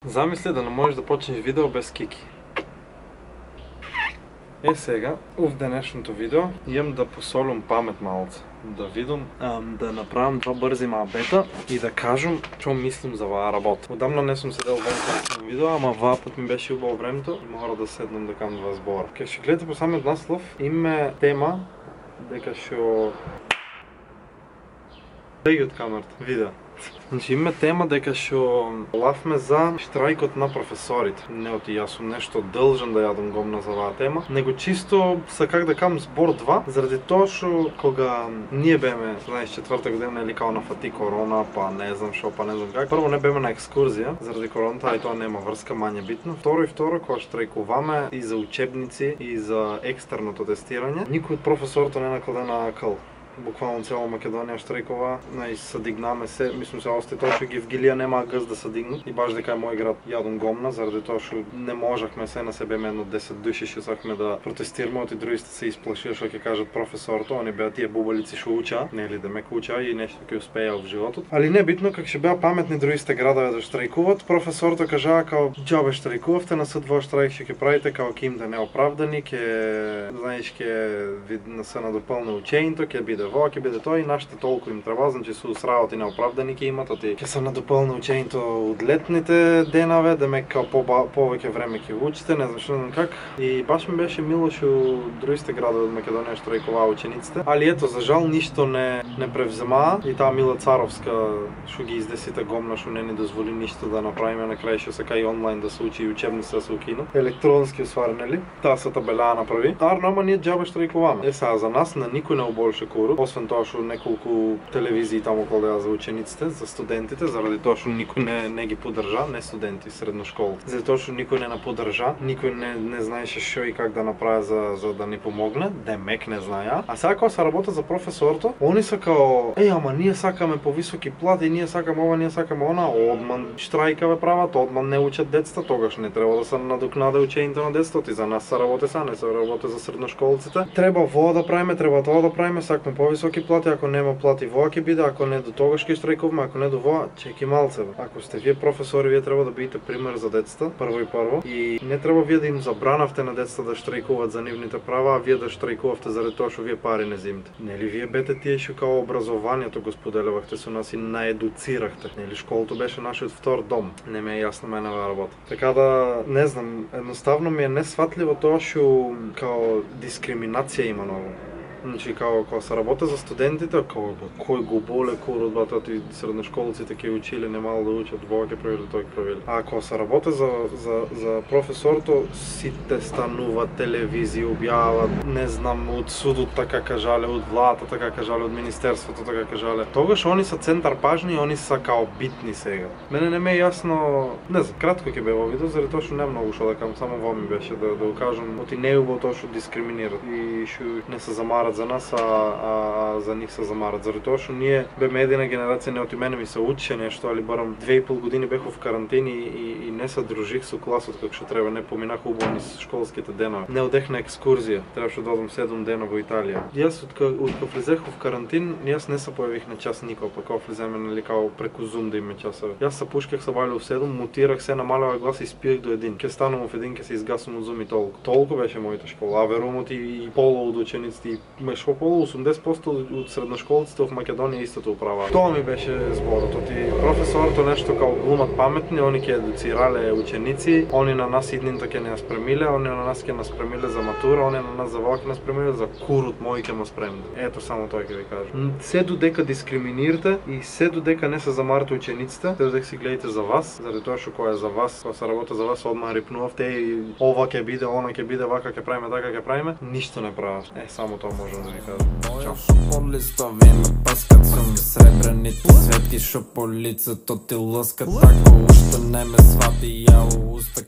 Замисли да не можеш да почнеш видео без кики. Сега, в днешното видео имам да посолям памет малце. Да видим, да направим два бързи малбета и да кажем, що мислим за ваа работа. Отдавна не съм седел в видео, ама ваа път ми беше убаво времето и мора да седнем да кажем два збора. Кога ще гледате по самиот наслов, има тема дека шо... Беги от камерата, видео. Значи има тема дека шо лавме за штрайкот на професорите. Не оти јас сум нешто дължен да јадам гомна за оваа тема, него чисто са как да кажам збор 2, заради тоа шо кога ние беме 24-та година или као на фати корона, па не знам шо, па не знам как. Прво не беме на екскурзија заради короната, а и тоа нема врска, мање битно. Второ, кога штрайкуваме и за учебници и за екстерното тестирање, никој од професорите не накладе на акъл. Буквално цяла Македонија штрайкова, се дигнаме се, мислам се осте тоа што ги в Гилија нема гъс да се дигнат и баш дека е мој град јадам гомна, заради тоа што не можахме се на себе едно 10 души што сакме да протестираме, оти другите се исплашија што ќе кажат професорото, они беа тие бубалици што уча, нели демек уча и нешто ќе успеа в животот. Али не битно как ќе беа паметни другите градове да штрайкуваат, професорото кажаа као џабе штрайкувавте, на судва штрайк ќе правите као ќе им да неоправдани, ќе знаеш ќе се надополни учењето, ќе биде во, ќе биде тоа и нашите толку им треба, значи се усраоти неоправдани ќе имат, оти ќе се надополни учењето од летните денове, демек као повеќе време ќе учите, не знам как. И баш ми беше мило што другите градови од Македонија штрайкуваа учениците, али ето за жал ништо не превземаа и таа Мила Царовска што ги издесите гомна што не ни дозволи ништо да направиме, на крај што сака и онлайн да се учи и учебници да се укинат. Електронски усвар, нели? Таа се табелаа направи. Арно, ама ние џабе штрайкуваме. Сега за нас на никој не уболше куру, освен тоа што неколку телевизии таму околу за учениците, за студентите, заради тоа што никој не ги поддржа, не студенти, средношколци. Заради тоа што никој не поддржа, никој не знаеше што и как да направи за да ни помогне, демек не знаеа. А сега кога се работа за професорто, они се као, ама ние сакаме повисоки плати, ние сакаме ова, ние сакаме она, одман штрајкаве прават, одман не учат децата, тогаш не треба да се надокнаде учењето на децата, и за нас се работи са, не се работи за средношколците. Треба во да правиме, треба тоа да правиме, сакаме повисоки плати, ако нема плати воа ќе биде, ако не до тогаш ќе штрайкуваме, ако не до воа, чеки малце. Ако сте вие професори, вие треба да бидете пример за децата, прво и не треба вие да им забранавте на децата да штрайкуваат за нивните права, а вие да штрайкувавте заради тоа што вие пари не земите. Нели вие бете тие што као образованието го споделувавте со нас и наедуцирахте. Нели школото беше нашиот втор дом. Не ме е јасно мене оваа работа. Така да не знам, едноставно ми е несватливо тоа што као дискриминација има ново. Значи, кога се работа за студентите, кој го боле курот, батот и средношколците ќе училе, немало да учат, Бога ќе правили, тој ќе правили. А кога се работа за професорто, сите стануваат, телевизии објават, не знам, од судот така кажале, од владата така кажале, од министерството така кажале. Тогаш они се центар пажни и они се као битни сега. Мене не ме е јасно, не знам, кратко ќе бе во видео, заради тоа што не многу што да кажам, само во ми беше да го кажам, оти не е убаво тоа што дискриминират и што не се замарат за нас, а за нив се замарат. Заради тоа што ние беме едина генерација, не оти мене ми се учи нешто, али барам 2,5 години бев в карантини и не се дружих со класот како што треба, не поминах убаво низ школските денови. Не одех на екскурзија, требаше да одам 7 дена во Италија. Јас од кога влезех в карантин, јас не се појавих на час никога, па кога влеземе нели као преку Zoom да име часове. Јас се пушках, се валив 7, мутирах се, намалевах глас и спиех до 1. Ке станувам в 1, ке се изгасувам од Zoom и толку. Толку беше мојата школа, а верувам и полу од учениците и мешо полу 80% од средношколците в Македонија истото управаа. Тоа ми беше зборот, оти професорото нешто као глумат паметни, они ќе едуцирале ученици, они на нас иднинта ќе не ја спремиле, они на нас ќе нас спремиле за матура, они на нас за вака ќе нас спремиле за курот мој ќе ме спремиле. Ето само тоа ќе ви кажам. Се додека дискриминирате и се додека не се замарате учениците, се додека си гледате за вас, заради тоа што кога е за вас, кога се работа за вас, одма рипнувавте и ова ќе биде, она ќе биде, вака ќе правиме, така ќе правиме, ништо не праваш. Само тоа можам да ви кажам. Шо по листови ме паскат су ми сребрените светки, шо по лицето ти лъскат, ако уште не ме свати, ја уста